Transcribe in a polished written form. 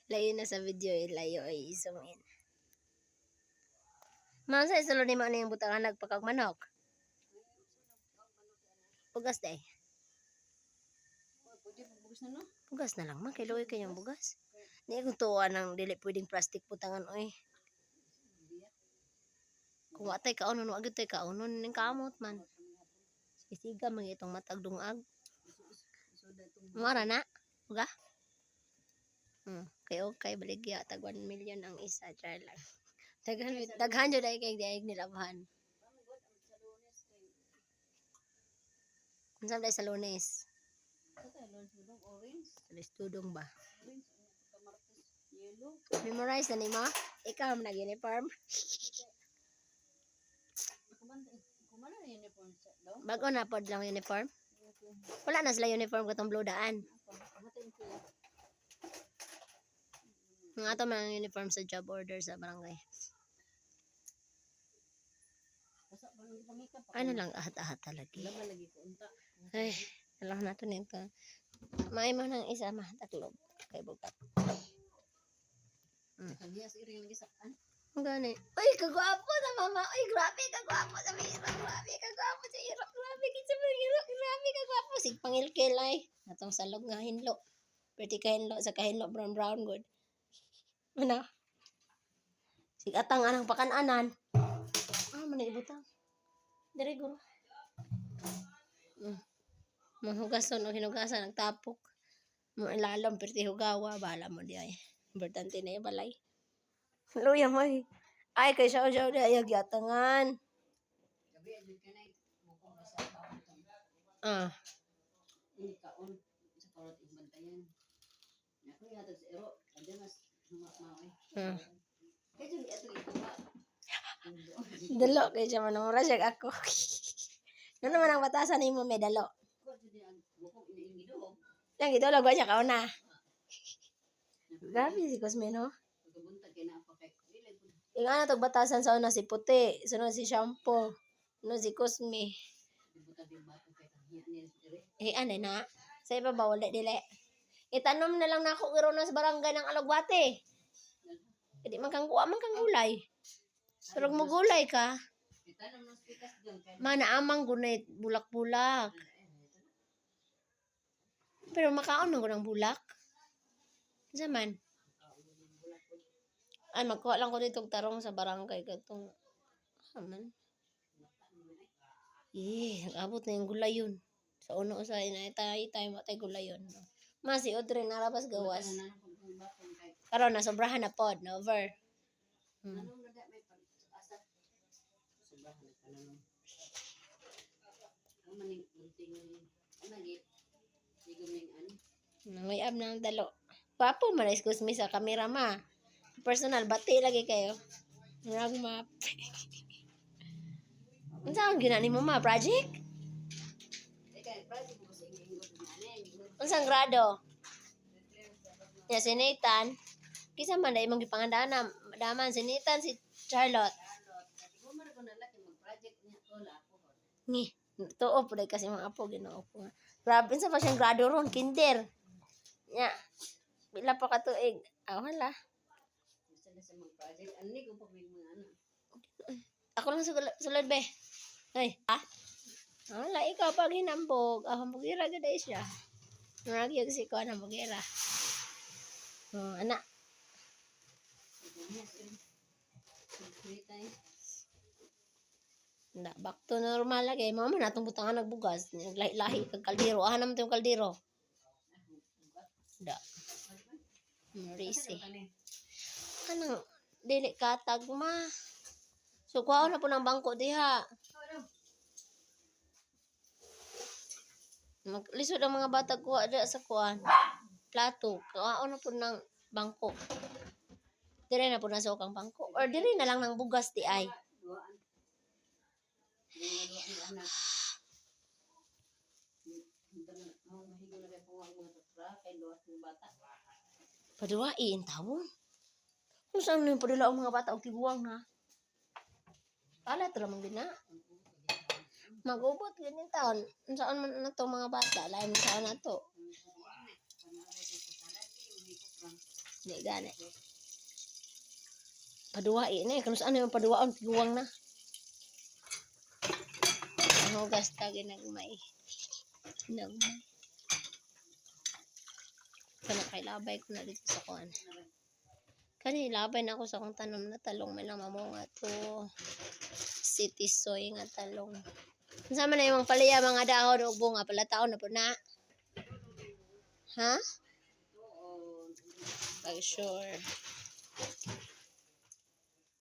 Layo na sa video, layo ay zoom in. Masa isalo ni mo na yung butangan nagpakag manok. Bugas day. Bugas na lang man, kailoy kayong bugas. Di kung tuwa ng dili pwedeng plastic butangan oy. Kung watay kaunon, wag tay kaunon ning kamot man. Isiga man itong matag dungag. Mura na, uga. Okay, baligya tag 1 million ang isa, try lang. Daghan jud ay kay diay nilabhan. Unsa day sa Lunes? Lunes tudong ba? Memorize na ni mo? Ikaw man nag-uniform? Bago na pod lang uniform? Wala na sila uniform katong blue daan. Nga ito man ang uniform sa job order sa barangay. Ano lang ahat-ahat talaga. Ay, alam na ito nito. May mo ng isa mahataklob. Kay bukat. Ang gani. Uy, kagwapo na mama. Uy, grabe kagwapo sa Mira. Grabe kagwapo sa Mira. Grabe kitsa sa Mira. Grabe kagwapo. Sig pangilkilay. Atong salog nga hinlo. Pretty kahinlo sa kahinlo brown good. Ano? Sig atang anang pakananan. Mana ibutang. Dire guro. Mahugason o hinugasan nagtapok. Mo ilalom perti hugawa bala mo di ay. Importante na balay. Luya mo ay. Ay kay siya di ay gyatangan. Ini kaon sa karat imbantayan. Ako yata sa ero, ade mas humak-maway. Kaya jud ato ito ba. Dalo kay siya manumura siya ako. Ano naman ang batasan nimo may dalo? Ko jud ang bukog iniingido. Yang ito lagwa siya kauna. Grabe si Cosme no? Pagkabuntag kay na pa kay dili pud. Ingana tog batasan sa una si Puti, sunod si Shampoo, sunod si Cosme. Butag din bato kay tahiya ni dire. Anay na. Sa iba ba wala dili? Itanom na lang nako giro na sa barangay ng Alagwate. Hindi man kang kuha man kang gulay. Pero mo gulay ka. Itanong nos pikas diyon kay Mana amang gunay bulak-bulak. Pero makaon man ng bulak. Zaman. Ay magkuha lang ko dito tarong sa barangay katong man. Nag-abot na yung gulay yun. Sa uno sa inay tayo matay gulay yun. Masi Audrey narabas gawas. Karon na sobrahan na pod, no over. Anong nada may asa? Sobrahan na kanang. Ang maning bunting anagit. Sigom ning an. Nangayab ng dalo. Papo man excuse me sa kamera ma. Personal bati lagi kayo. Murag map. Unsa ang ginani mo ma project? Kay project mo sa ingon ani. Unsang grado? Ya si Nathan. Kisa man dai mong gipangandana daman si Nathan si Charlotte. Siguro man ko nalaki mag-project niya ko la ako. Ni, tuo po kasi mga apo ginoo ko. Grabe sa pa siyang grado ron kinder. Nya. Bila pa ka tuig. Wala. Gusto na sa mag-project ani ko pag mga ano. Ako lang sulod be. Ay, wala ikaw pag hinambog. Hambugira gud ay siya. Nagiyag si ko na hambugira. Anak. Back to normal lagi. Mama man atong butangan nagbugas. Lahi-lahi kag kaldero. Naman tong kaldero. Da. Marisi. Kanang dili katag ma. So kuha na po ng bangko diha. Maglisod ang mga bata kuha diha sa kuan. Plato. Kuha na po ng bangko. Dire na po na sukang bangko. Or dire na lang ng bugas di ay. Paduwain tawon. Kung saan na yung padula ang mga bata o tiguang na. Pala ito lamang din na. Mag-ubot ganyan taon. Saan man na to mga bata? Lain mo saan na to. Di gani. Paduwain na eh. Kung saan yung paduwaon, tiguwang na. Ang hugas ta ginagmay. Ginagmay. Kana kay labay ko na dito sa kuan. Kani labay na ako sa akong tanom na talong may lang mamunga to. City soy nga talong. Unsa man na imong palaya mga dahon ug bunga pala taon na po na. Ha? Oo. Pag sure.